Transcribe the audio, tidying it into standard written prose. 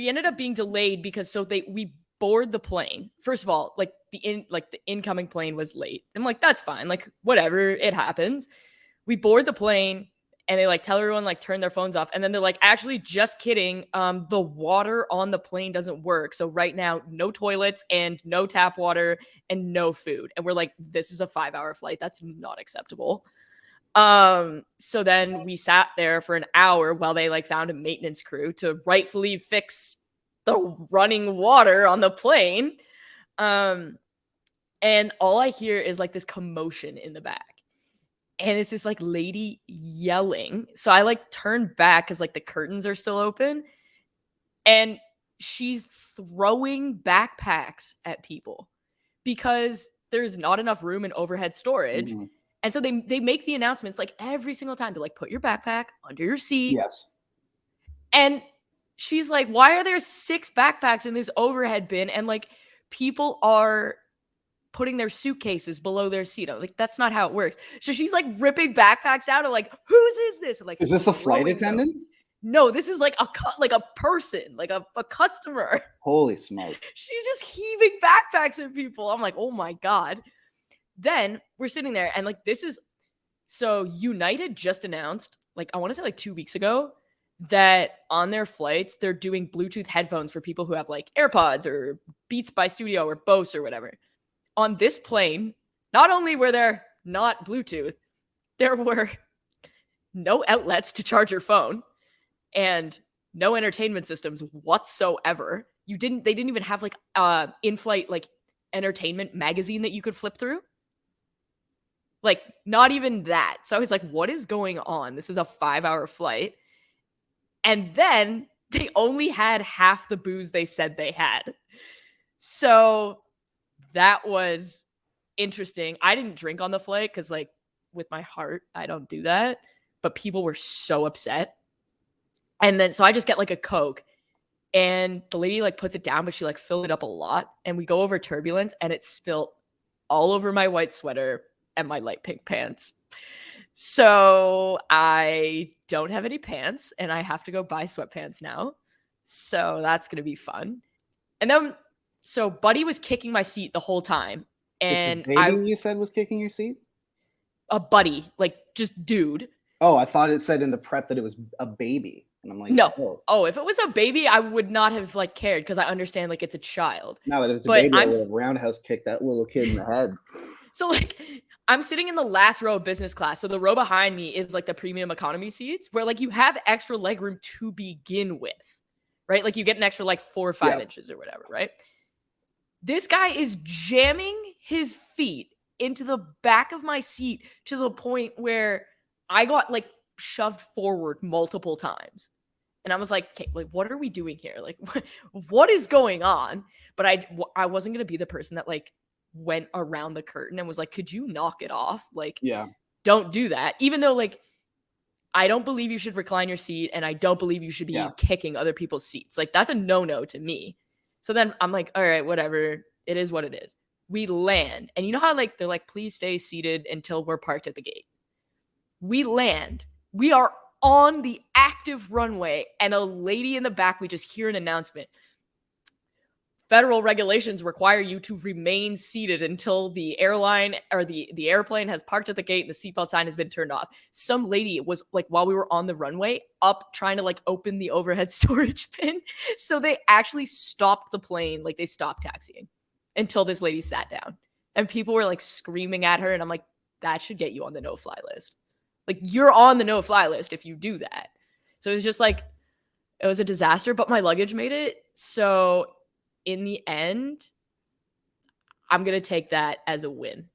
we ended up being delayed because we board the plane. First of all, like the incoming plane was late. I'm like, that's fine. Like, whatever, it happens. We board the plane and they like tell everyone like turn their phones off. And then they're like, actually, just kidding. The water on the plane doesn't work. So right now, no toilets and no tap water and no food. And we're like, this is a 5-hour flight. That's not acceptable. So then we sat there for an hour while they like found a maintenance crew to rightfully fix the running water on the plane. And all I hear is like this commotion in the back. And it's this like lady yelling. So I like turned back because like the curtains are still open. And she's throwing backpacks at people because there's not enough room in overhead storage. Mm-hmm. And so they make the announcements like every single time. They're like, put your backpack under your seat. Yes. And she's like, why are there 6 backpacks in this overhead bin? And like people are putting their suitcases below their seat. I'm like, that's not how it works. So she's like ripping backpacks out and like, whose is this? And like, is this a flight attendant? Them. No, this is like a person, like a customer. Holy smokes. She's just heaving backpacks at people. I'm like, oh my God. Then we're sitting there and like, so United just announced, like, I want to say like 2 weeks ago, that on their flights, they're doing Bluetooth headphones for people who have like AirPods or Beats by Studio or Bose or whatever. On this plane, not only were there not Bluetooth, there were no outlets to charge your phone and no entertainment systems whatsoever. They didn't even have like in-flight like entertainment magazine that you could flip through. Like not even that. So I was like, what is going on? This is a 5-hour flight. And then they only had half the booze they said they had. So that was interesting. I didn't drink on the flight because, like, with my heart, I don't do that. But people were so upset. And then, so I just get, like, a Coke. And the lady, like, puts it down, but she, like, filled it up a lot. And we go over turbulence, and it spilled all over my white sweater and my light pink pants. So I don't have any pants, and I have to go buy sweatpants now. So that's going to be fun. And then, so Buddy was kicking my seat the whole time. And it's a baby you said was kicking your seat? A buddy, like just dude. Oh, I thought it said in the prep that it was a baby. And I'm like, no. Oh, if it was a baby, I would not have like cared because I understand like it's a child. No, but if it's a baby, I would have roundhouse kicked that little kid in the head. So like I'm sitting in the last row of business class. So the row behind me is like the premium economy seats where like you have extra legroom to begin with, right? Like you get an extra like 4 or 5 inches or whatever, right? This guy is jamming his feet into the back of my seat to the point where I got like shoved forward multiple times. And I was like, okay, like, what are we doing here? Like, what is going on? But I wasn't going to be the person that like went around the curtain and was like, could you knock it off? Like, don't do that. Even though like, I don't believe you should recline your seat and I don't believe you should be kicking other people's seats. Like, that's a no-no to me. So then I'm like, all right, whatever. It is what it is. We land. And you know how like they're like, please stay seated until we're parked at the gate. We land. We are on the active runway. And a lady in the back, we just hear an announcement. Federal regulations require you to remain seated until the airline or the airplane has parked at the gate and the seatbelt sign has been turned off. Some lady was like, while we were on the runway, up trying to like open the overhead storage bin. So they actually stopped the plane. Like they stopped taxiing until this lady sat down. And people were like screaming at her. And I'm like, that should get you on the no-fly list. Like you're on the no-fly list if you do that. So it was just like, it was a disaster, but my luggage made it. So in the end, I'm going to take that as a win.